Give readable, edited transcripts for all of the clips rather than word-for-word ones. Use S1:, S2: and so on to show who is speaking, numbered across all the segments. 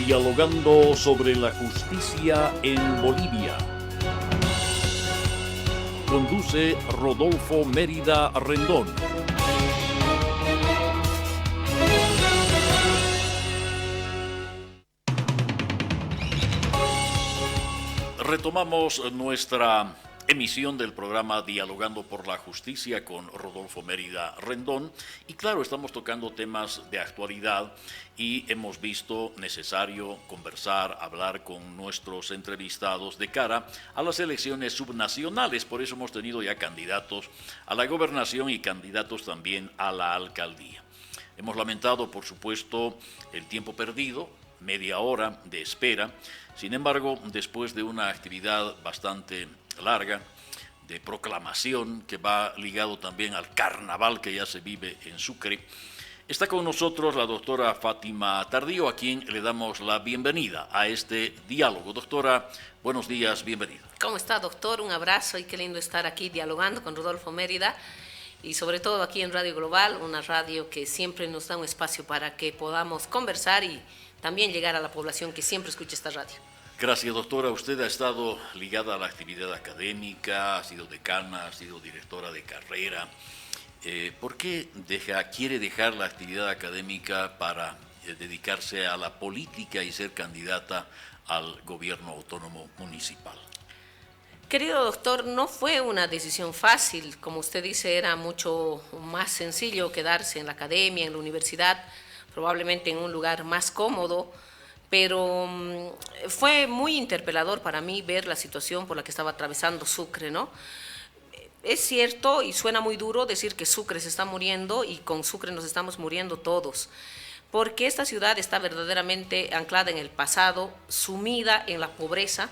S1: Dialogando sobre la justicia en Bolivia. Conduce Rodolfo Mérida Rendón. Retomamos nuestra emisión del programa Dialogando por la Justicia con Rodolfo Mérida Rendón. Y claro, estamos tocando temas de actualidad y hemos visto necesario conversar, hablar con nuestros entrevistados de cara a las elecciones subnacionales. Por eso hemos tenido ya candidatos a la gobernación y candidatos también a la alcaldía. Hemos lamentado, por supuesto, el tiempo perdido, media hora de espera. Sin embargo, después de una actividad bastante larga de proclamación que va ligado también al carnaval que ya se vive en Sucre, está con nosotros la doctora Fátima Tardío, a quien le damos la bienvenida a este diálogo. Doctora, buenos días, bienvenida.
S2: ¿Cómo está, doctor? Un abrazo y qué lindo estar aquí dialogando con Rodolfo Mérida y sobre todo aquí en Radio Global, una radio que siempre nos da un espacio para que podamos conversar y también llegar a la población que siempre escucha esta radio.
S1: Gracias, doctora. Usted ha estado ligada a la actividad académica, ha sido decana, ha sido directora de carrera. ¿Por qué quiere dejar la actividad académica para dedicarse a la política y ser candidata al gobierno autónomo municipal?
S2: Querido doctor, no fue una decisión fácil. Como usted dice, era mucho más sencillo quedarse en la academia, en la universidad, probablemente en un lugar más cómodo, pero fue muy interpelador para mí ver la situación por la que estaba atravesando Sucre, ¿no? Es cierto y suena muy duro decir que Sucre se está muriendo y con Sucre nos estamos muriendo todos, porque esta ciudad está verdaderamente anclada en el pasado, sumida en la pobreza.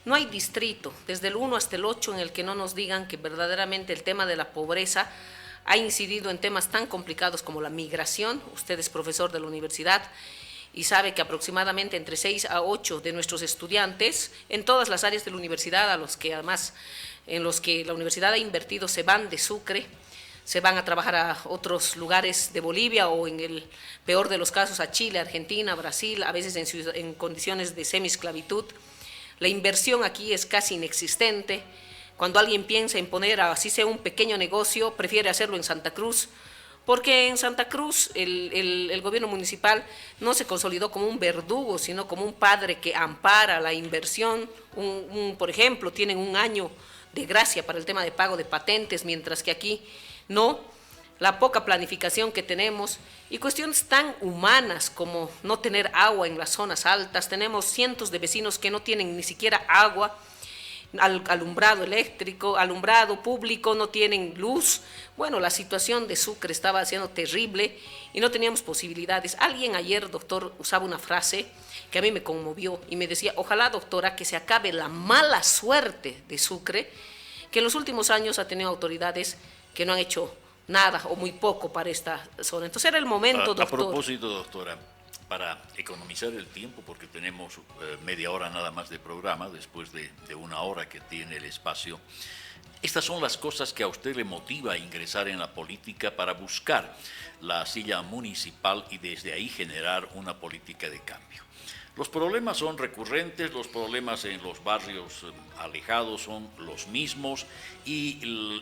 S2: No hay distrito, desde el 1 hasta el 8, en el que no nos digan que verdaderamente el tema de la pobreza ha incidido en temas tan complicados como la migración. Usted es profesor de la universidad y sabe que aproximadamente entre 6 a 8 de nuestros estudiantes en todas las áreas de la universidad, en los que la universidad ha invertido, se van de Sucre, se van a trabajar a otros lugares de Bolivia o en el peor de los casos a Chile, Argentina, Brasil, a veces en condiciones de semiesclavitud. La inversión aquí es casi inexistente. Cuando alguien piensa en poner así sea un pequeño negocio, prefiere hacerlo en Santa Cruz, porque en Santa Cruz el gobierno municipal no se consolidó como un verdugo, sino como un padre que ampara la inversión. Por ejemplo, tienen un año de gracia para el tema de pago de patentes, mientras que aquí no. La poca planificación que tenemos y cuestiones tan humanas como no tener agua en las zonas altas. Tenemos cientos de vecinos que no tienen ni siquiera agua, alumbrado eléctrico, alumbrado público, no tienen luz. Bueno, la situación de Sucre estaba siendo terrible y no teníamos posibilidades. Alguien ayer, doctor, usaba una frase que a mí me conmovió y me decía: ojalá, doctora, que se acabe la mala suerte de Sucre, que en los últimos años ha tenido autoridades que no han hecho nada o muy poco para esta zona. Entonces era el momento, doctor.
S1: A propósito, doctora, para economizar el tiempo, porque tenemos media hora nada más de programa, después de una hora que tiene el espacio, estas son las cosas que a usted le motiva a ingresar en la política para buscar la silla municipal y desde ahí generar una política de cambio. Los problemas son recurrentes, los problemas en los barrios alejados son los mismos y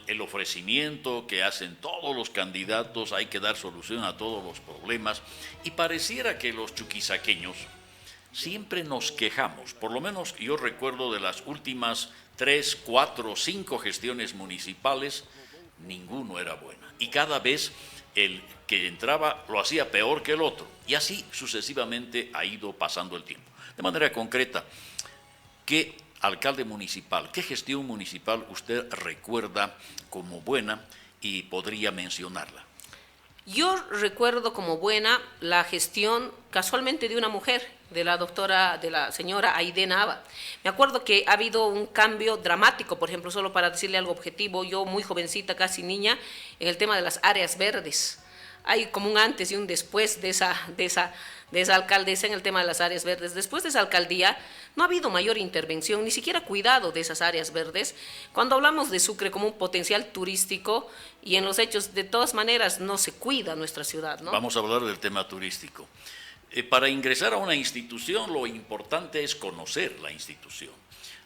S1: el ofrecimiento que hacen todos los candidatos, hay que dar solución a todos los problemas, y pareciera que los chuquisaqueños siempre nos quejamos. Por lo menos yo recuerdo de las últimas 3, 4, 5 gestiones municipales, ninguno era buena y cada vez el que entraba lo hacía peor que el otro, y así sucesivamente ha ido pasando el tiempo. De manera concreta, ¿qué alcalde municipal, qué gestión municipal usted recuerda como buena y podría mencionarla?
S2: Yo recuerdo como buena la gestión casualmente de una mujer, de la señora Aide Nava. Me acuerdo que ha habido un cambio dramático, por ejemplo, solo para decirle algo objetivo, yo muy jovencita, casi niña, en el tema de las áreas verdes. Hay como un antes y un después de esa alcaldesa en el tema de las áreas verdes. Después de esa alcaldía no ha habido mayor intervención, ni siquiera cuidado de esas áreas verdes. Cuando hablamos de Sucre como un potencial turístico, y en los hechos de todas maneras no se cuida nuestra ciudad, ¿no?
S1: Vamos a hablar del tema turístico. Para ingresar a una institución lo importante es conocer la institución.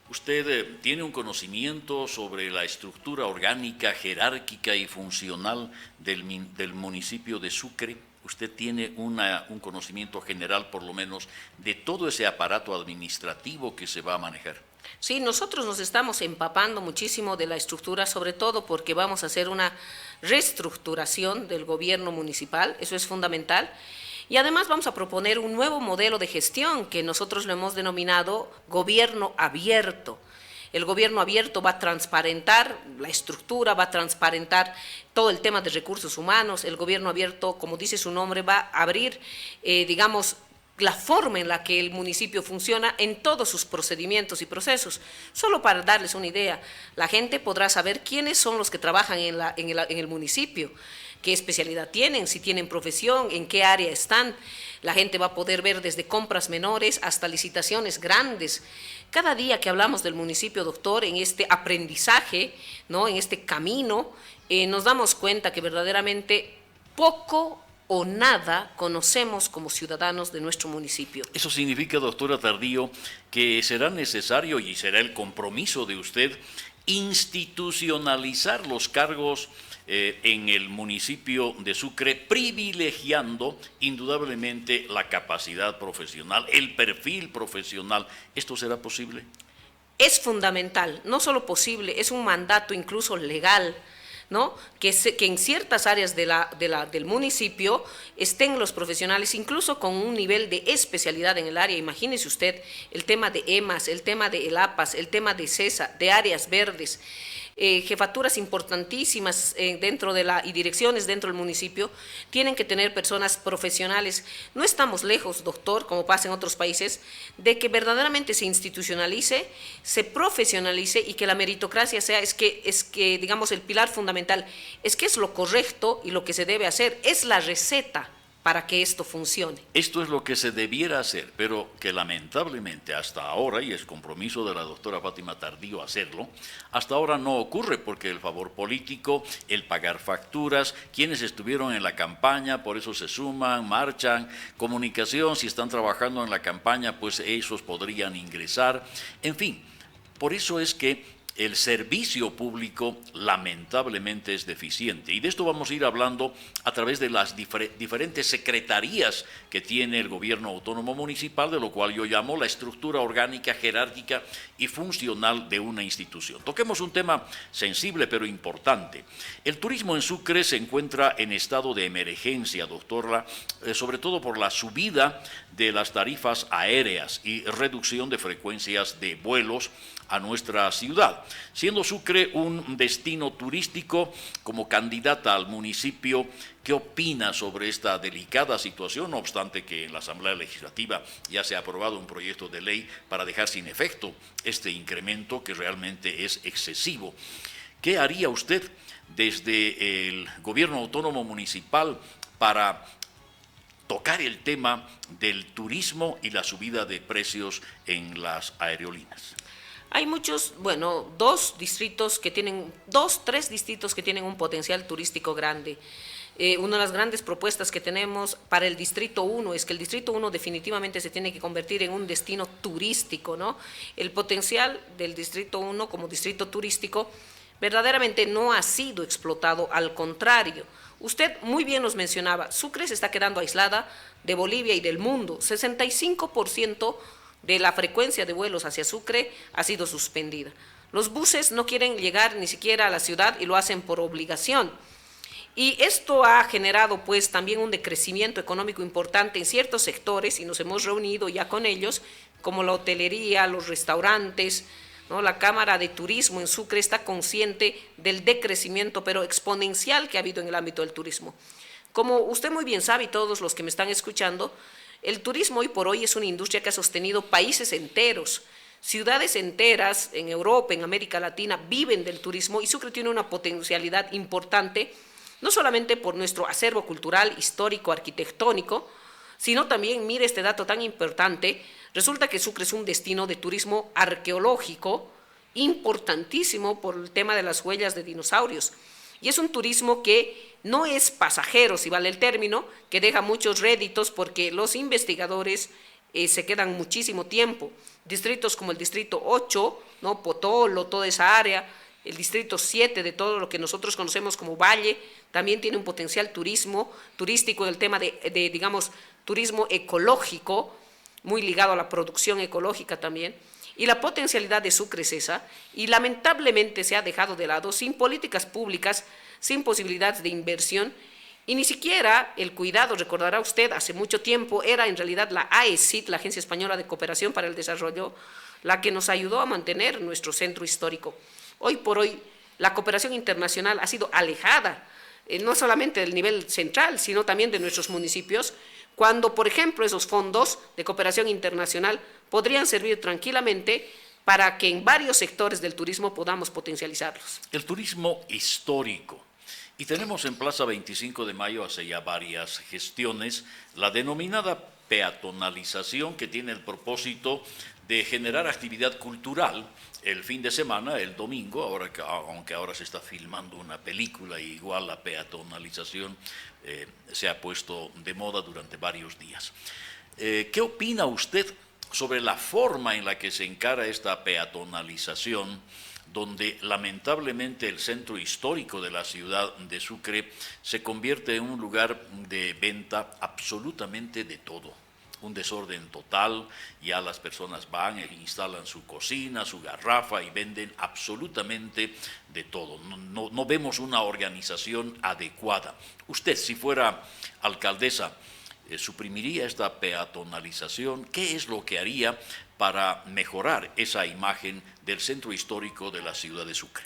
S1: ¿Usted tiene un conocimiento sobre la estructura orgánica, jerárquica y funcional del municipio de Sucre? ¿Usted tiene un conocimiento general, por lo menos, de todo ese aparato administrativo que se va a manejar?
S2: Sí, nosotros nos estamos empapando muchísimo de la estructura, sobre todo porque vamos a hacer una reestructuración del gobierno municipal, eso es fundamental. Y además vamos a proponer un nuevo modelo de gestión que nosotros lo hemos denominado gobierno abierto. El gobierno abierto va a transparentar la estructura, va a transparentar todo el tema de recursos humanos. El gobierno abierto, como dice su nombre, va a abrir, digamos, la forma en la que el municipio funciona en todos sus procedimientos y procesos. Solo para darles una idea, la gente podrá saber quiénes son los que trabajan en el municipio, qué especialidad tienen, si tienen profesión, en qué área están. La gente va a poder ver desde compras menores hasta licitaciones grandes. Cada día que hablamos del municipio, doctor, en este aprendizaje, ¿no?, en este camino, nos damos cuenta que verdaderamente poco o nada conocemos como ciudadanos de nuestro municipio.
S1: Eso significa, doctora Tardío, que será necesario y será el compromiso de usted institucionalizar los cargos en el municipio de Sucre, privilegiando indudablemente la capacidad profesional, el perfil profesional. ¿Esto será posible?
S2: Es fundamental, no solo posible, es un mandato incluso legal, ¿no?, que en ciertas áreas del municipio estén los profesionales, incluso con un nivel de especialidad en el área. Imagínese usted el tema de EMAS, el tema de ELAPAS, el tema de CESA, de áreas verdes, jefaturas importantísimas y direcciones dentro del municipio, tienen que tener personas profesionales. No estamos lejos, doctor, como pasa en otros países, de que verdaderamente se institucionalice, se profesionalice y que la meritocracia sea, es que digamos, el pilar fundamental, es que es lo correcto y lo que se debe hacer, es la receta para que esto funcione.
S1: Esto es lo que se debiera hacer, pero que lamentablemente hasta ahora, y es compromiso de la doctora Fátima Tardío hacerlo, hasta ahora no ocurre porque el favor político, el pagar facturas, quienes estuvieron en la campaña, por eso se suman, marchan, comunicación, si están trabajando en la campaña, pues esos podrían ingresar, en fin, por eso es que el servicio público lamentablemente es deficiente y de esto vamos a ir hablando a través de las diferentes secretarías que tiene el gobierno autónomo municipal, de lo cual yo llamo la estructura orgánica, jerárquica y funcional de una institución. Toquemos un tema sensible pero importante. El turismo en Sucre se encuentra en estado de emergencia, doctora, sobre todo por la subida de las tarifas aéreas y reducción de frecuencias de vuelos a nuestra ciudad. Siendo Sucre un destino turístico, como candidata al municipio, ¿qué opina sobre esta delicada situación? No obstante que en la Asamblea Legislativa ya se ha aprobado un proyecto de ley para dejar sin efecto este incremento que realmente es excesivo. ¿Qué haría usted desde el gobierno autónomo municipal para tocar el tema del turismo y la subida de precios en las aerolíneas?
S2: Hay muchos, tres distritos que tienen un potencial turístico grande. Una de las grandes propuestas que tenemos para el Distrito 1 es que el Distrito 1 definitivamente se tiene que convertir en un destino turístico, ¿no? El potencial del Distrito 1 como distrito turístico verdaderamente no ha sido explotado, al contrario. Usted muy bien nos mencionaba, Sucre se está quedando aislada de Bolivia y del mundo. 65% de la frecuencia de vuelos hacia Sucre ha sido suspendida. Los buses no quieren llegar ni siquiera a la ciudad y lo hacen por obligación. Y esto ha generado pues también un decrecimiento económico importante en ciertos sectores, y nos hemos reunido ya con ellos, como la hotelería, los restaurantes, ¿no? La Cámara de Turismo en Sucre está consciente del decrecimiento, pero exponencial, que ha habido en el ámbito del turismo. Como usted muy bien sabe, y todos los que me están escuchando, el turismo hoy por hoy es una industria que ha sostenido países enteros. Ciudades enteras en Europa, en América Latina, viven del turismo, y Sucre tiene una potencialidad importante, no solamente por nuestro acervo cultural, histórico, arquitectónico, sino también, mire este dato tan importante, resulta que Sucre es un destino de turismo arqueológico importantísimo por el tema de las huellas de dinosaurios. Y es un turismo que no es pasajero, si vale el término, que deja muchos réditos porque los investigadores se quedan muchísimo tiempo. Distritos como el distrito 8, ¿no? Potolo, toda esa área, el distrito 7 de todo lo que nosotros conocemos como Valle, también tiene un potencial turístico en el tema de, digamos, turismo ecológico, muy ligado a la producción ecológica también. Y la potencialidad de Sucre es esa, y lamentablemente se ha dejado de lado sin políticas públicas, sin posibilidades de inversión, y ni siquiera el cuidado, recordará usted, hace mucho tiempo era en realidad la AECID, la Agencia Española de Cooperación para el Desarrollo, la que nos ayudó a mantener nuestro centro histórico. Hoy por hoy la cooperación internacional ha sido alejada, no solamente del nivel central, sino también de nuestros municipios, cuando, por ejemplo, esos fondos de cooperación internacional podrían servir tranquilamente para que en varios sectores del turismo podamos potencializarlos.
S1: El turismo histórico. Y tenemos en Plaza 25 de Mayo, hace ya varias gestiones, la denominada peatonalización, que tiene el propósito de generar actividad cultural el fin de semana, el domingo, aunque ahora se está filmando una película y igual la peatonalización se ha puesto de moda durante varios días. ¿Qué opina usted sobre la forma en la que se encara esta peatonalización, donde lamentablemente el centro histórico de la ciudad de Sucre se convierte en un lugar de venta absolutamente de todo? Un desorden total, ya las personas van e instalan su cocina, su garrafa y venden absolutamente de todo. No vemos una organización adecuada. Usted, si fuera alcaldesa, ¿suprimiría esta peatonalización? ¿Qué es lo que haría para mejorar esa imagen del centro histórico de la ciudad de Sucre?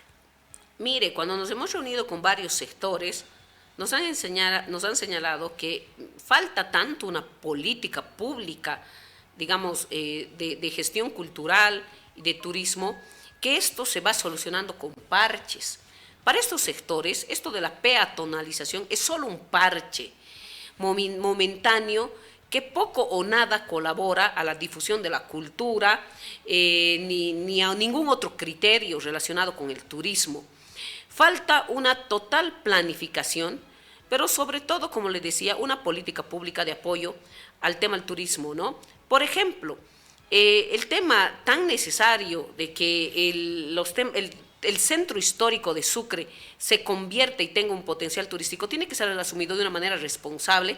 S2: Mire, cuando nos hemos reunido con varios sectores, nos han señalado que falta tanto una política pública, digamos, de gestión cultural y de turismo, que esto se va solucionando con parches. Para estos sectores, esto de la peatonalización es solo un parche momentáneo que poco o nada colabora a la difusión de la cultura, ni a ningún otro criterio relacionado con el turismo. Falta una total planificación, pero sobre todo, como le decía, una política pública de apoyo al tema del turismo, ¿no? Por ejemplo, el tema tan necesario de que el centro histórico de Sucre se convierta y tenga un potencial turístico tiene que ser asumido de una manera responsable,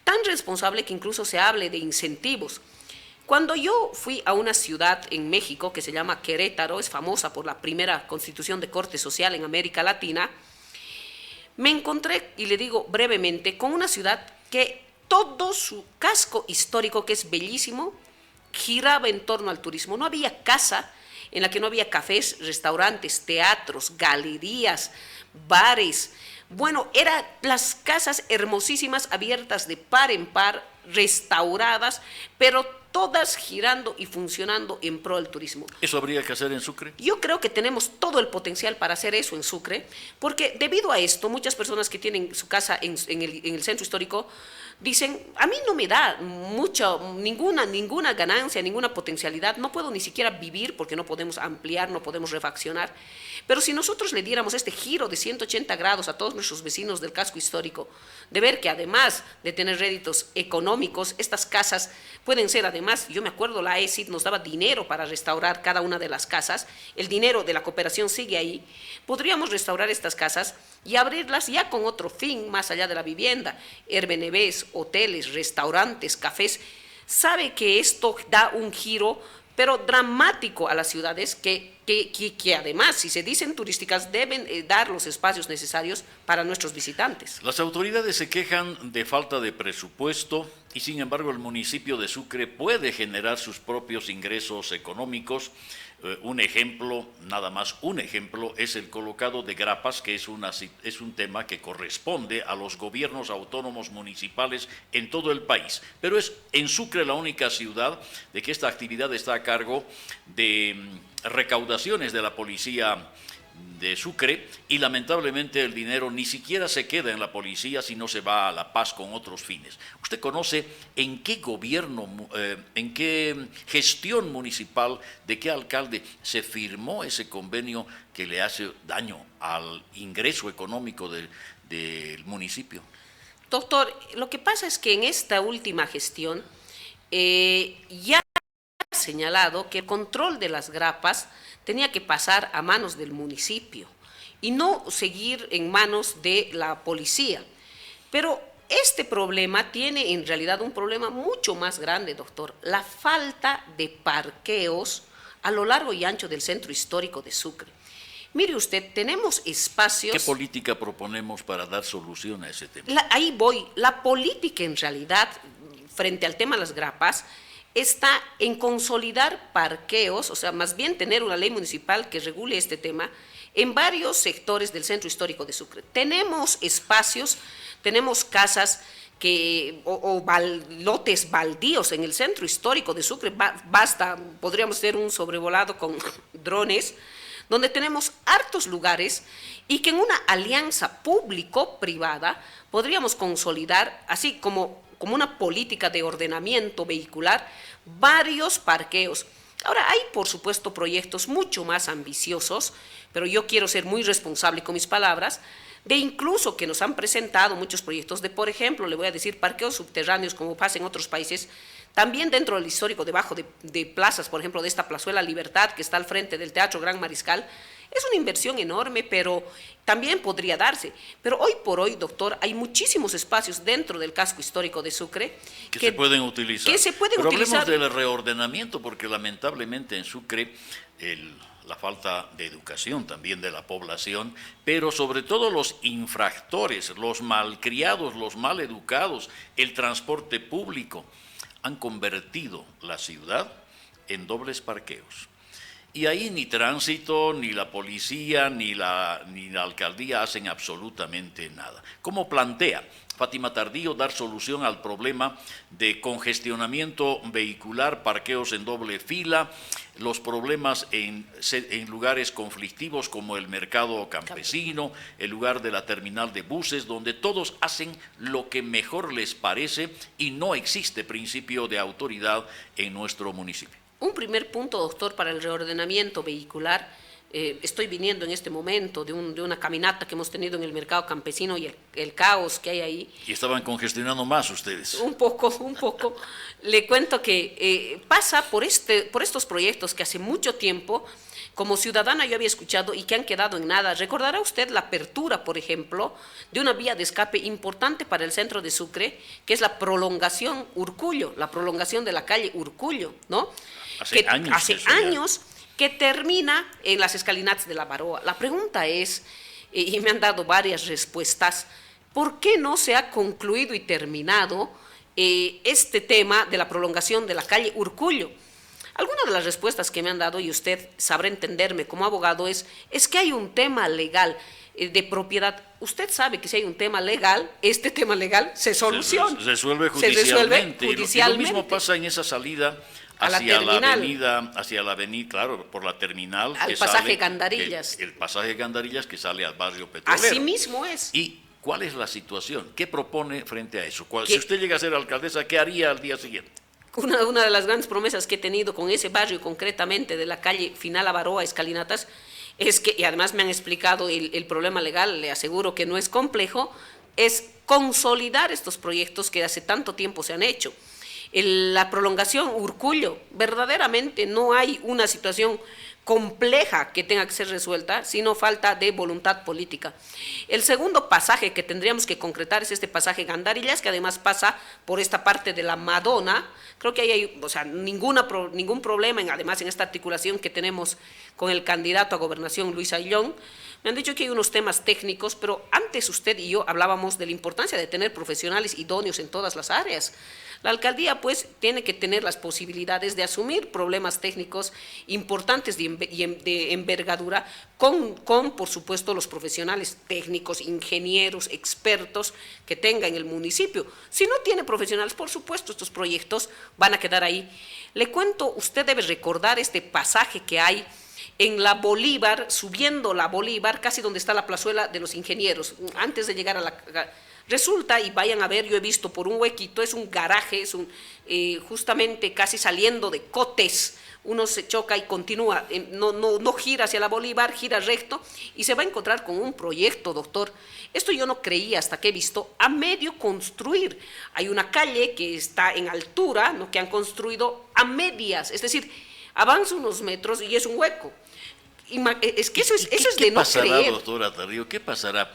S2: tan responsable que incluso se hable de incentivos. Cuando yo fui a una ciudad en México que se llama Querétaro, es famosa por la primera constitución de corte social en América Latina, me encontré, y le digo brevemente, con una ciudad que todo su casco histórico, que es bellísimo, giraba en torno al turismo. No había casa en la que no había cafés, restaurantes, teatros, galerías, bares. Bueno, eran las casas hermosísimas, abiertas de par en par, restauradas, pero todas girando y funcionando en pro del turismo.
S1: ¿Eso habría que hacer en Sucre?
S2: Yo creo que tenemos todo el potencial para hacer eso en Sucre, porque debido a esto, muchas personas que tienen su casa en el centro histórico dicen, a mí no me da ninguna ganancia, ninguna potencialidad, no puedo ni siquiera vivir porque no podemos ampliar, no podemos refaccionar. Pero si nosotros le diéramos este giro de 180 grados a todos nuestros vecinos del casco histórico, de ver que además de tener réditos económicos, estas casas pueden ser además, yo me acuerdo, la AECID nos daba dinero para restaurar cada una de las casas, el dinero de la cooperación sigue ahí, podríamos restaurar estas casas y abrirlas ya con otro fin, más allá de la vivienda, Airbnbs, hoteles, restaurantes, cafés. Sabe que esto da un giro, pero dramático a las ciudades que además, si se dicen turísticas, deben dar los espacios necesarios para nuestros visitantes.
S1: Las autoridades se quejan de falta de presupuesto y sin embargo el municipio de Sucre puede generar sus propios ingresos económicos. Un ejemplo, nada más un ejemplo, es el colocado de grapas, que es un tema que corresponde a los gobiernos autónomos municipales en todo el país. Pero es en Sucre la única ciudad de que esta actividad está a cargo de recaudaciones de la policía de Sucre, y lamentablemente el dinero ni siquiera se queda en la policía, sino se va a La Paz con otros fines. ¿Usted conoce en qué gobierno, en qué gestión municipal, de qué alcalde se firmó ese convenio que le hace daño al ingreso económico del municipio?
S2: Doctor, lo que pasa es que en esta última gestión ya ha señalado que el control de las grapas tenía que pasar a manos del municipio y no seguir en manos de la policía. Pero este problema tiene en realidad un problema mucho más grande, doctor, la falta de parqueos a lo largo y ancho del centro histórico de Sucre. Mire usted, tenemos espacios...
S1: ¿Qué política proponemos para dar solución a ese tema?
S2: Ahí voy. La política en realidad, frente al tema de las grapas, está en consolidar parqueos, o sea, más bien tener una ley municipal que regule este tema en varios sectores del centro histórico de Sucre. Tenemos espacios, tenemos casas lotes baldíos en el centro histórico de Sucre, basta, podríamos hacer un sobrevolado con drones, donde tenemos hartos lugares y que en una alianza público-privada podríamos consolidar, así como una política de ordenamiento vehicular, varios parqueos. Ahora, hay por supuesto proyectos mucho más ambiciosos, pero yo quiero ser muy responsable con mis palabras, de incluso que nos han presentado muchos proyectos de, por ejemplo, le voy a decir, parqueos subterráneos como pasa en otros países, también dentro del histórico, debajo de plazas, por ejemplo, de esta Plazuela Libertad, que está al frente del Teatro Gran Mariscal. Es una inversión enorme, pero también podría darse. Pero hoy por hoy, doctor, hay muchísimos espacios dentro del casco histórico de Sucre
S1: que se pueden utilizar.
S2: Pero
S1: hablemos del reordenamiento, porque lamentablemente en Sucre la falta de educación también de la población, pero sobre todo los infractores, los malcriados, los maleducados, el transporte público, han convertido la ciudad en dobles parqueos. Y ahí ni tránsito, ni la policía, ni la alcaldía hacen absolutamente nada. ¿Cómo plantea Fátima Tardío dar solución al problema de congestionamiento vehicular, parqueos en doble fila, los problemas en lugares conflictivos como el mercado campesino, el lugar de la terminal de buses, donde todos hacen lo que mejor les parece y no existe principio de autoridad en nuestro municipio?
S2: Un primer punto, doctor, para el reordenamiento vehicular. Estoy viniendo en este momento de una caminata que hemos tenido en el mercado campesino y el caos que hay ahí.
S1: ¿Y estaban congestionando más ustedes?
S2: Un poco. Le cuento que pasa por estos proyectos que hace mucho tiempo, como ciudadana yo había escuchado y que han quedado en nada. Recordará usted la apertura, por ejemplo, de una vía de escape importante para el centro de Sucre, que es la prolongación Urcullo, la prolongación de la calle Urcullo, ¿no?
S1: Hace años
S2: que termina en las escalinatas de la Baroa. La pregunta es, y me han dado varias respuestas, ¿por qué no se ha concluido y terminado este tema de la prolongación de la calle Urcullo? Algunas de las respuestas que me han dado, y usted sabrá entenderme como abogado, es que hay un tema legal de propiedad. Usted sabe que si hay un tema legal, este tema legal se soluciona.
S1: Se resuelve judicialmente. Y lo mismo pasa en esa salida hacia la avenida, claro, por la terminal.
S2: Al pasaje Gandarillas.
S1: El pasaje Gandarillas que sale al barrio petrolero.
S2: Así mismo es.
S1: ¿Y cuál es la situación? ¿Qué propone frente a eso? Si usted llega a ser alcaldesa, ¿qué haría al día siguiente?
S2: Una de las grandes promesas que he tenido con ese barrio, concretamente de la calle Final Avaroa, Escalinatas, es que, y además me han explicado el problema legal, le aseguro que no es complejo, es consolidar estos proyectos que hace tanto tiempo se han hecho. La prolongación Urcullo, verdaderamente no hay una situación compleja que tenga que ser resuelta, sino falta de voluntad política. El segundo pasaje que tendríamos que concretar es este pasaje Gandarillas, que además pasa por esta parte de la Madonna. Creo que ahí hay, ningún problema, además en esta articulación que tenemos con el candidato a gobernación, Luis Ayllón. Me han dicho que hay unos temas técnicos, pero antes usted y yo hablábamos de la importancia de tener profesionales idóneos en todas las áreas. La alcaldía, pues, tiene que tener las posibilidades de asumir problemas técnicos importantes de envergadura con, por supuesto, los profesionales técnicos, ingenieros, expertos que tenga en el municipio. Si no tiene profesionales, por supuesto, estos proyectos van a quedar ahí. Le cuento, usted debe recordar este pasaje que hay en la Bolívar, subiendo la Bolívar, casi donde está la plazuela de los ingenieros, antes de llegar a la... Resulta, y vayan a ver, yo he visto por un huequito, es un garaje, es justamente casi saliendo de Cotes, uno se choca y continúa, no gira hacia la Bolívar, gira recto y se va a encontrar con un proyecto, doctor. Esto yo no creía hasta que he visto a medio construir. Hay una calle que está en altura, ¿no?, que han construido a medias, es decir, avanza unos metros y es un hueco. Es que eso es de no creer. ¿Qué
S1: pasará, doctora Tarrio? ¿Qué pasará?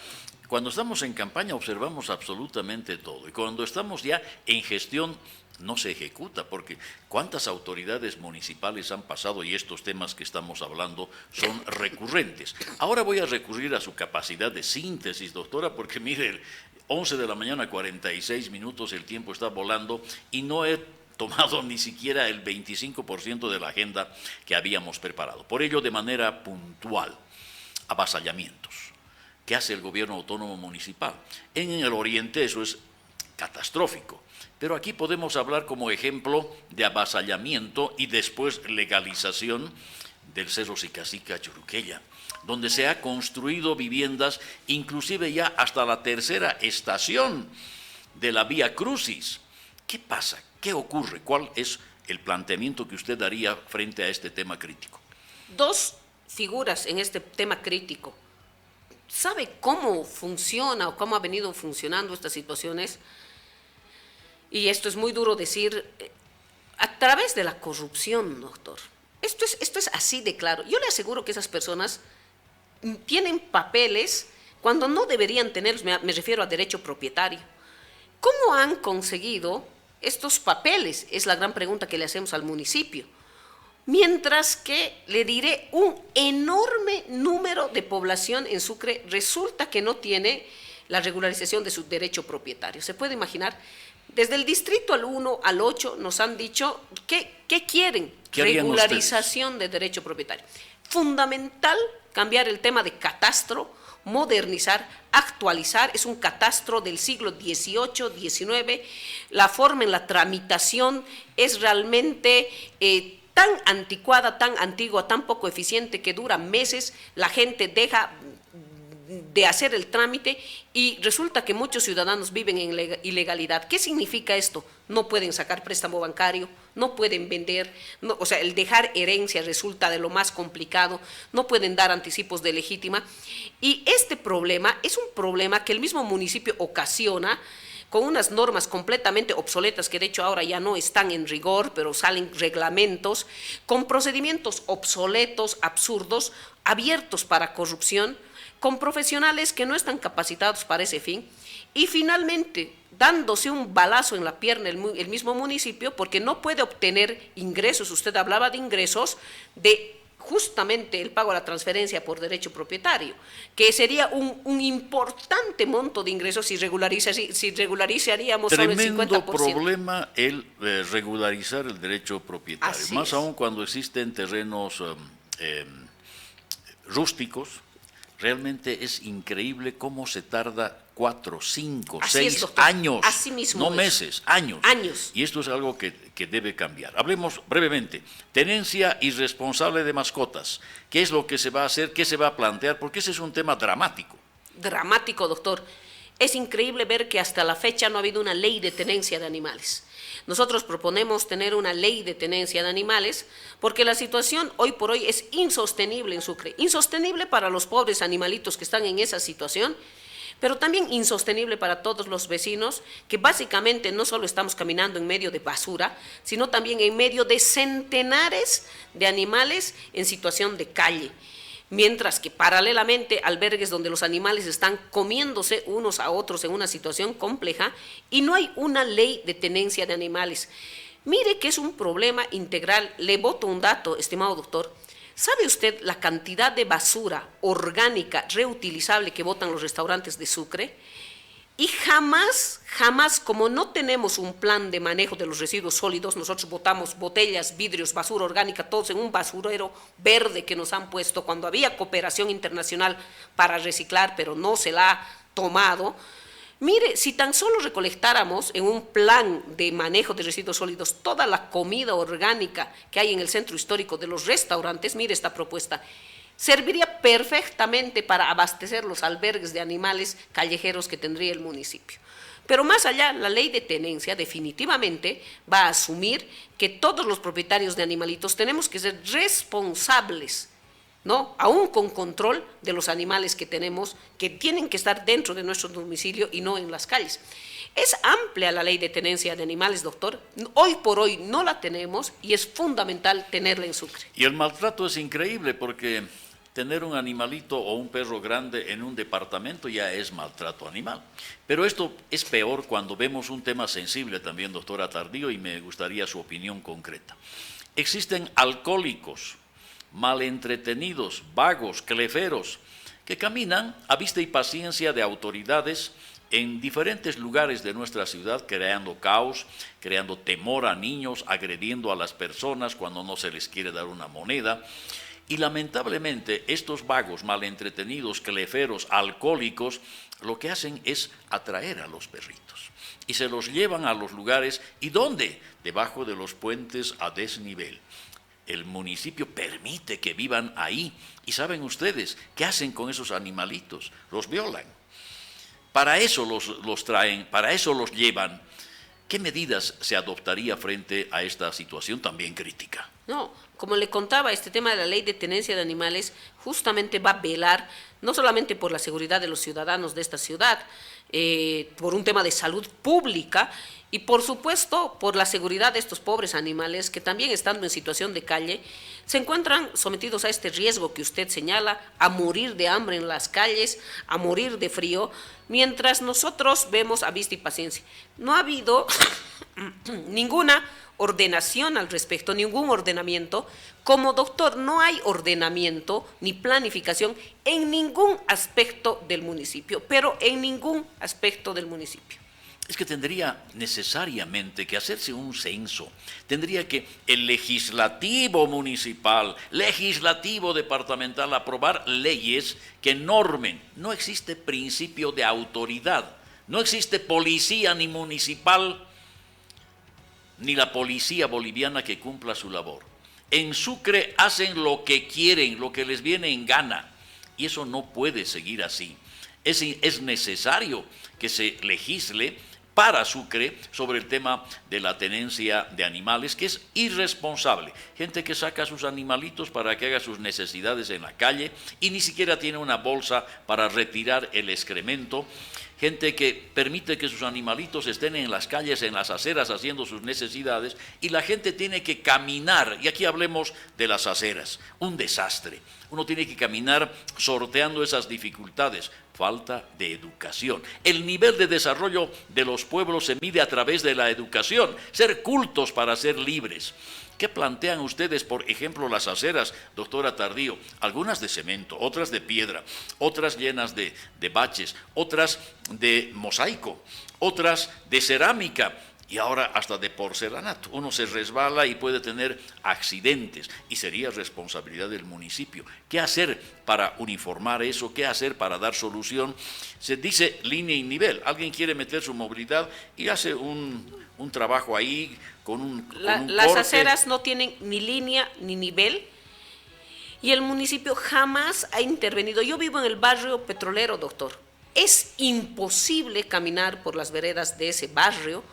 S1: Cuando estamos en campaña observamos absolutamente todo y cuando estamos ya en gestión no se ejecuta, porque cuántas autoridades municipales han pasado y estos temas que estamos hablando son recurrentes. Ahora voy a recurrir a su capacidad de síntesis, doctora, porque mire, 11 de la mañana, 46 minutos, el tiempo está volando y no he tomado ni siquiera el 25% de la agenda que habíamos preparado. Por ello, de manera puntual, avasallamientos. ¿Qué hace el gobierno autónomo municipal? En el oriente eso es catastrófico, pero aquí podemos hablar como ejemplo de avasallamiento y después legalización del Cerro Sicacica Churuquella, donde se ha construido viviendas, inclusive ya hasta la tercera estación de la Vía Crucis. ¿Qué pasa? ¿Qué ocurre? ¿Cuál es el planteamiento que usted daría frente a este tema crítico?
S2: Dos figuras en este tema crítico. ¿Sabe cómo funciona o cómo ha venido funcionando estas situaciones? Y esto es muy duro decir, a través de la corrupción, doctor. Esto es así de claro. Yo le aseguro que esas personas tienen papeles cuando no deberían tenerlos, me refiero a derecho propietario. ¿Cómo han conseguido estos papeles? Es la gran pregunta que le hacemos al municipio. Mientras que, le diré, un enorme número de población en Sucre resulta que no tiene la regularización de su derecho propietario. ¿Se puede imaginar? Desde el distrito al 1 al 8 nos han dicho, ¿qué quieren? Regularización de derecho propietario. Fundamental cambiar el tema de catastro, modernizar, actualizar. Es un catastro del siglo XVIII, XIX. La forma en la tramitación es realmente tan anticuada, tan antigua, tan poco eficiente que dura meses. La gente deja de hacer el trámite y resulta que muchos ciudadanos viven en ilegalidad. ¿Qué significa esto? No pueden sacar préstamo bancario, no pueden vender, o sea, el dejar herencia resulta de lo más complicado, no pueden dar anticipos de legítima. Y este problema es un problema que el mismo municipio ocasiona con unas normas completamente obsoletas que de hecho ahora ya no están en rigor, pero salen reglamentos, con procedimientos obsoletos, absurdos, abiertos para corrupción, con profesionales que no están capacitados para ese fin, y finalmente dándose un balazo en la pierna el mismo municipio, porque no puede obtener ingresos. Usted hablaba de ingresos de justamente el pago a la transferencia por derecho propietario, que sería un importante monto de ingresos si regularizaríamos solo el 50%.
S1: Tremendo problema el regularizar el derecho propietario,
S2: Así
S1: más
S2: es.
S1: aún cuando existen terrenos rústicos. Realmente es increíble cómo se tarda 4, 5,
S2: Así
S1: 6
S2: es, doctor.
S1: años,
S2: Así mismo
S1: no
S2: es.
S1: meses, años.
S2: Años.
S1: Y esto es algo que debe cambiar. Hablemos brevemente. Tenencia irresponsable de mascotas. ¿Qué es lo que se va a hacer? ¿Qué se va a plantear? Porque ese es un tema dramático.
S2: Dramático, doctor. Es increíble ver que hasta la fecha no ha habido una ley de tenencia de animales. Nosotros proponemos tener una ley de tenencia de animales porque la situación hoy por hoy es insostenible en Sucre. Insostenible para los pobres animalitos que están en esa situación, pero también insostenible para todos los vecinos que básicamente no solo estamos caminando en medio de basura, sino también en medio de centenares de animales en situación de calle. Mientras que paralelamente albergues donde los animales están comiéndose unos a otros en una situación compleja y no hay una ley de tenencia de animales. Mire que es un problema integral. Le boto un dato, estimado doctor. ¿Sabe usted la cantidad de basura orgánica reutilizable que botan los restaurantes de Sucre? Y jamás, como no tenemos un plan de manejo de los residuos sólidos, nosotros botamos botellas, vidrios, basura orgánica, todos en un basurero verde que nos han puesto cuando había cooperación internacional para reciclar, pero no se la ha tomado. Mire, si tan solo recolectáramos en un plan de manejo de residuos sólidos toda la comida orgánica que hay en el centro histórico de los restaurantes, mire esta propuesta, serviría perfectamente para abastecer los albergues de animales callejeros que tendría el municipio. Pero más allá, la ley de tenencia definitivamente va a asumir que todos los propietarios de animalitos tenemos que ser responsables, ¿no? Aún con control de los animales que tenemos, que tienen que estar dentro de nuestro domicilio y no en las calles. Es amplia la ley de tenencia de animales, doctor. Hoy por hoy no la tenemos y es fundamental tenerla en Sucre.
S1: Y el maltrato es increíble porque tener un animalito o un perro grande en un departamento ya es maltrato animal. Pero esto es peor cuando vemos un tema sensible también, doctora Tardío, y me gustaría su opinión concreta. Existen alcohólicos, mal entretenidos, vagos, cleferos, que caminan a vista y paciencia de autoridades en diferentes lugares de nuestra ciudad, creando caos, creando temor a niños, agrediendo a las personas cuando no se les quiere dar una moneda. Y lamentablemente estos vagos, mal entretenidos, cleferos, alcohólicos, lo que hacen es atraer a los perritos. Y se los llevan a los lugares, ¿y dónde? Debajo de los puentes a desnivel. El municipio permite que vivan ahí. Y saben ustedes, ¿qué hacen con esos animalitos? Los violan. Para eso los traen, para eso los llevan. ¿Qué medidas se adoptaría frente a esta situación también crítica?
S2: No, como le contaba, este tema de la ley de tenencia de animales justamente va a velar no solamente por la seguridad de los ciudadanos de esta ciudad, por un tema de salud pública y por supuesto por la seguridad de estos pobres animales que también estando en situación de calle se encuentran sometidos a este riesgo que usted señala, a morir de hambre en las calles, a morir de frío, mientras nosotros vemos a vista y paciencia. No ha habido ninguna ordenación al respecto, ningún ordenamiento. Como doctor, no hay ordenamiento ni planificación en ningún aspecto del municipio, pero en ningún aspecto del municipio.
S1: Es que tendría necesariamente que hacerse un censo, tendría que el legislativo municipal, legislativo departamental aprobar leyes que normen. No existe principio de autoridad, no existe policía ni municipal ni la policía boliviana que cumpla su labor. En Sucre hacen lo que quieren, lo que les viene en gana, y eso no puede seguir así. Es necesario que se legisle para Sucre sobre el tema de la tenencia de animales, que es irresponsable. Gente que saca a sus animalitos para que haga sus necesidades en la calle y ni siquiera tiene una bolsa para retirar el excremento. Gente que permite que sus animalitos estén en las calles, en las aceras, haciendo sus necesidades, y la gente tiene que caminar, y aquí hablemos de las aceras, un desastre. Uno tiene que caminar sorteando esas dificultades, falta de educación. El nivel de desarrollo de los pueblos se mide a través de la educación, ser cultos para ser libres. ¿Qué plantean ustedes, por ejemplo, las aceras, doctora Tardío? Algunas de cemento, otras de piedra, otras llenas de baches, otras de mosaico, otras de cerámica y ahora hasta de porcelanato. Uno se resbala y puede tener accidentes y sería responsabilidad del municipio. ¿Qué hacer para uniformar eso? ¿Qué hacer para dar solución? Se dice línea y nivel. Alguien quiere meter su movilidad y hace un trabajo ahí con un
S2: Las
S1: corte.
S2: aceras no tienen ni línea ni nivel y el municipio jamás ha intervenido. Yo vivo en el barrio petrolero, doctor. Es imposible caminar por las veredas de ese barrio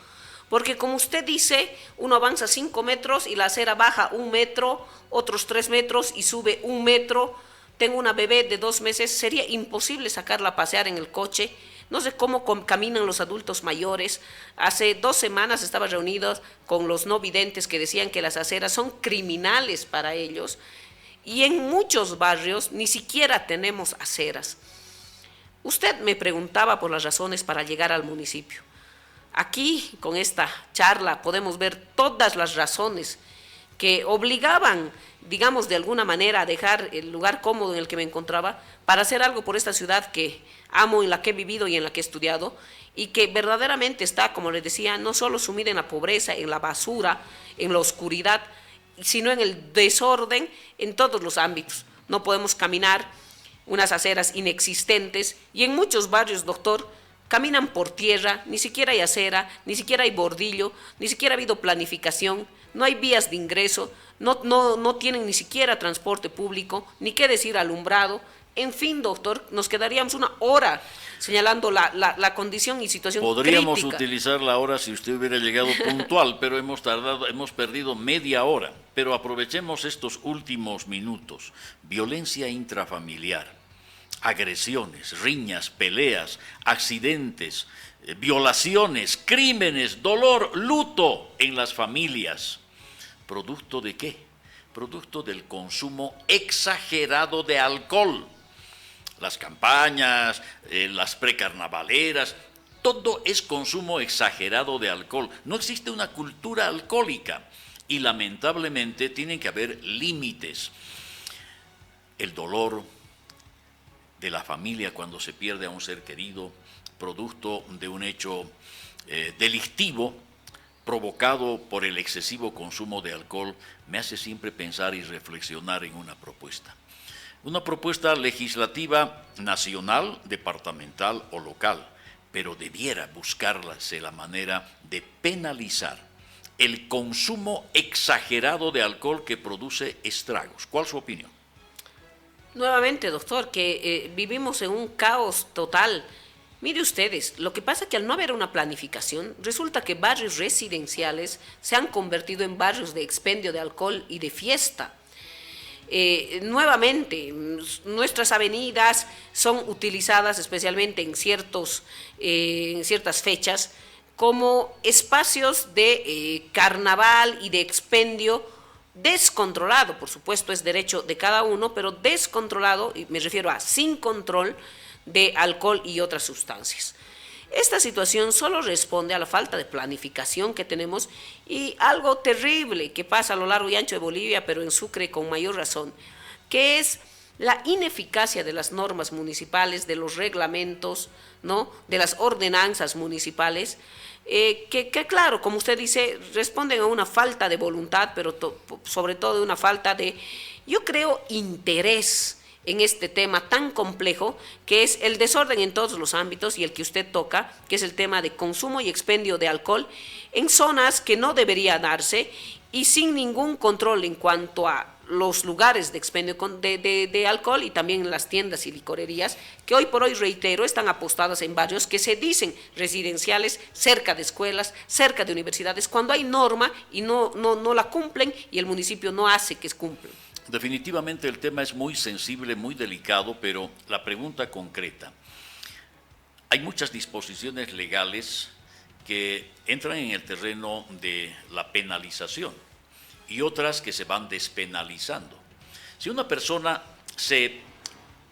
S2: porque, como usted dice, uno avanza 5 metros y la acera baja 1 metro, otros 3 metros y sube 1 metro. Tengo una bebé de 2 meses, sería imposible sacarla a pasear en el coche. No sé cómo caminan los adultos mayores. Hace 2 semanas estaba reunido con los no videntes que decían que las aceras son criminales para ellos. Y en muchos barrios ni siquiera tenemos aceras. Usted me preguntaba por las razones para llegar al municipio. Aquí, con esta charla, podemos ver todas las razones que obligaban, digamos, de alguna manera a dejar el lugar cómodo en el que me encontraba para hacer algo por esta ciudad que amo, en la que he vivido y en la que he estudiado, y que verdaderamente está, como les decía, no solo sumida en la pobreza, en la basura, en la oscuridad, sino en el desorden en todos los ámbitos. No podemos caminar, unas aceras inexistentes, y en muchos barrios, doctor, caminan por tierra, ni siquiera hay acera, ni siquiera hay bordillo, ni siquiera ha habido planificación, no hay vías de ingreso, no tienen ni siquiera transporte público, ni qué decir alumbrado. En fin, doctor, nos quedaríamos una hora señalando la condición y situación
S1: Podríamos
S2: crítica.
S1: utilizar la hora si usted hubiera llegado puntual, pero hemos perdido media hora. Pero aprovechemos estos últimos minutos. Violencia intrafamiliar, agresiones, riñas, peleas, accidentes, violaciones, crímenes, dolor, luto en las familias. ¿Producto de qué? Producto del consumo exagerado de alcohol. Las campañas, las precarnavaleras, todo es consumo exagerado de alcohol. No existe una cultura alcohólica y lamentablemente tienen que haber límites. El dolor de la familia cuando se pierde a un ser querido, producto de un hecho delictivo provocado por el excesivo consumo de alcohol, me hace siempre pensar y reflexionar en una propuesta. Una propuesta legislativa nacional, departamental o local, pero debiera buscarse la manera de penalizar el consumo exagerado de alcohol que produce estragos. ¿Cuál es su opinión?
S2: Nuevamente, doctor, que vivimos en un caos total. Mire ustedes, lo que pasa es que al no haber una planificación, resulta que barrios residenciales se han convertido en barrios de expendio de alcohol y de fiesta. Nuevamente, nuestras avenidas son utilizadas especialmente en ciertas fechas como espacios de carnaval y de expendio descontrolado. Por supuesto, es derecho de cada uno, pero descontrolado, y me refiero a sin control de alcohol y otras sustancias. Esta situación solo responde a la falta de planificación que tenemos y algo terrible que pasa a lo largo y ancho de Bolivia, pero en Sucre con mayor razón, que es la ineficacia de las normas municipales, de los reglamentos, ¿no?, de las ordenanzas municipales, que claro, como usted dice, responden a una falta de voluntad, pero sobre todo de una falta de, yo creo, interés en este tema tan complejo que es el desorden en todos los ámbitos y el que usted toca, que es el tema de consumo y expendio de alcohol en zonas que no debería darse y sin ningún control en cuanto a los lugares de expendio de alcohol y también en las tiendas y licorerías, que hoy por hoy, reitero, están apostadas en barrios que se dicen residenciales, cerca de escuelas, cerca de universidades, cuando hay norma y no la cumplen y el municipio no hace que cumplan.
S1: Definitivamente el tema es muy sensible, muy delicado, pero la pregunta concreta. Hay muchas disposiciones legales que entran en el terreno de la penalización y otras que se van despenalizando. Si una persona se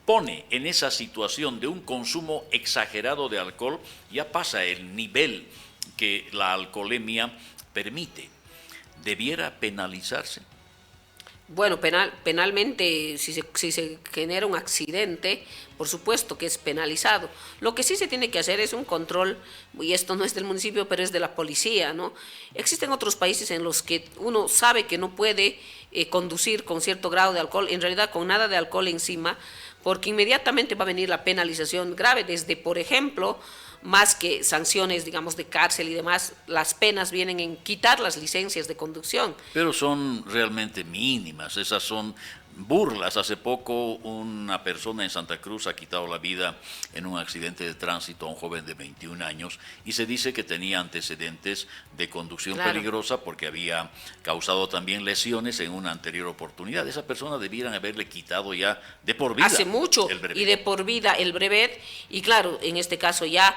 S1: pone en esa situación de un consumo exagerado de alcohol, ya pasa el nivel que la alcoholemia permite. ¿Debiera penalizarse?
S2: Bueno, penalmente, si se genera un accidente, por supuesto que es penalizado. Lo que sí se tiene que hacer es un control, y esto no es del municipio, pero es de la policía, ¿no? Existen otros países en los que uno sabe que no puede conducir con cierto grado de alcohol, en realidad con nada de alcohol encima, porque inmediatamente va a venir la penalización grave, desde, por ejemplo, más que sanciones, digamos, de cárcel y demás, las penas vienen en quitar las licencias de conducción.
S1: Pero son realmente mínimas, esas son burlas. Hace poco una persona en Santa Cruz ha quitado la vida en un accidente de tránsito a un joven de 21 años y se dice que tenía antecedentes de conducción peligrosa porque había causado también lesiones en una anterior oportunidad. Esa persona debieran haberle quitado ya de por vida.
S2: Hace mucho, y de por vida el brevet, y claro, en este caso ya,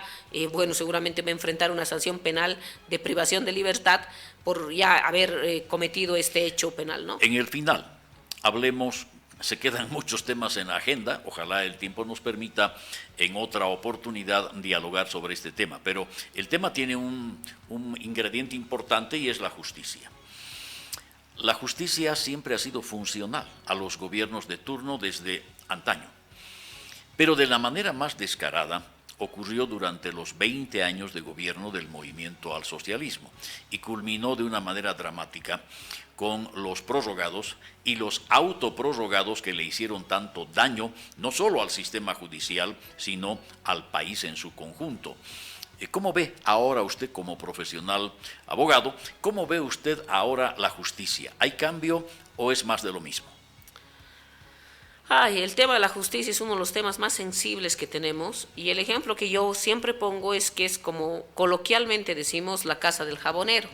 S2: bueno, seguramente va a enfrentar una sanción penal de privación de libertad por ya haber cometido este hecho penal, ¿no?
S1: En el final, hablemos, se quedan muchos temas en la agenda, ojalá el tiempo nos permita en otra oportunidad dialogar sobre este tema, pero el tema tiene un ingrediente importante y es la justicia. La justicia siempre ha sido funcional a los gobiernos de turno desde antaño, pero de la manera más descarada, ocurrió durante los 20 años de gobierno del movimiento al socialismo y culminó de una manera dramática con los prorrogados y los autoprorrogados que le hicieron tanto daño no solo al sistema judicial, sino al país en su conjunto. ¿Cómo ve ahora usted como profesional abogado, cómo ve usted ahora la justicia? ¿Hay cambio o es más de lo mismo?
S2: El tema de la justicia es uno de los temas más sensibles que tenemos y el ejemplo que yo siempre pongo es que es como coloquialmente decimos la casa del jabonero.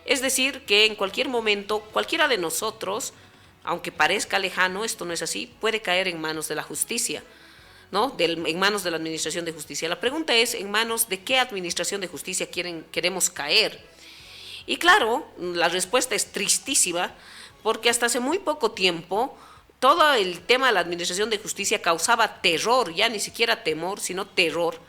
S2: Es decir, que en cualquier momento cualquiera de nosotros, aunque parezca lejano, esto no es así, puede caer en manos de la justicia, ¿no? En manos de la administración de justicia. La pregunta es, ¿en manos de qué administración de justicia queremos caer? Y claro, la respuesta es tristísima porque hasta hace muy poco tiempo todo el tema de la administración de justicia causaba terror, ya ni siquiera temor, sino terror,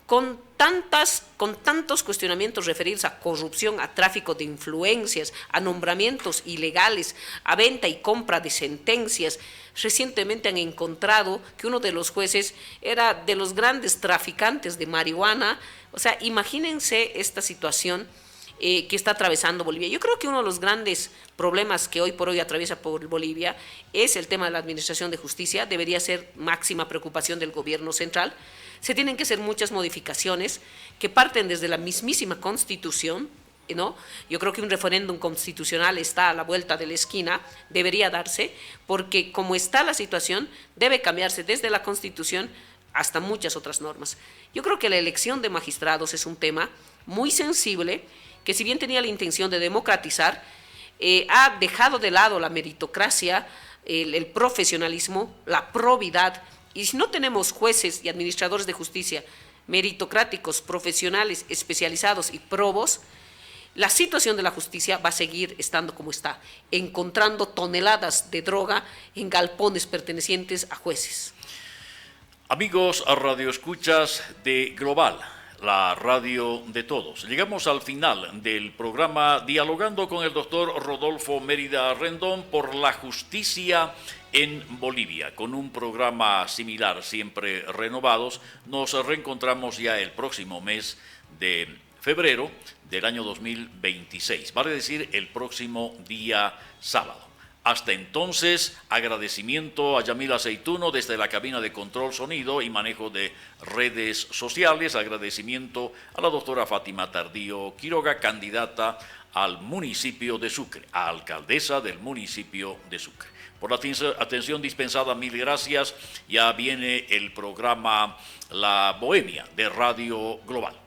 S2: con tantos cuestionamientos referidos a corrupción, a tráfico de influencias, a nombramientos ilegales, a venta y compra de sentencias. Recientemente han encontrado que uno de los jueces era de los grandes traficantes de marihuana. O sea, imagínense esta situación que está atravesando Bolivia. Yo creo que uno de los grandes problemas que hoy por hoy atraviesa por Bolivia es el tema de la administración de justicia. Debería ser máxima preocupación del gobierno central. Se tienen que hacer muchas modificaciones que parten desde la mismísima Constitución, ¿no? Yo creo que un referéndum constitucional está a la vuelta de la esquina, debería darse, porque como está la situación, debe cambiarse desde la Constitución hasta muchas otras normas. Yo creo que la elección de magistrados es un tema muy sensible, que si bien tenía la intención de democratizar, ha dejado de lado la meritocracia, el profesionalismo, la probidad, y si no tenemos jueces y administradores de justicia meritocráticos, profesionales, especializados y probos, la situación de la justicia va a seguir estando como está, encontrando toneladas de droga en galpones pertenecientes a jueces.
S1: Amigos radioescuchas de Global, la radio de todos. Llegamos al final del programa dialogando con el doctor Rodolfo Mérida Rendón por la justicia en Bolivia. Con un programa similar, siempre renovados, nos reencontramos ya el próximo mes de febrero del año 2026, vale decir el próximo día sábado. Hasta entonces, agradecimiento a Yamil Aceituno desde la cabina de control sonido y manejo de redes sociales. Agradecimiento a la doctora Fátima Tardío Quiroga, candidata al municipio de Sucre, a alcaldesa del municipio de Sucre. Por la atención dispensada, mil gracias. Ya viene el programa La Bohemia de Radio Global.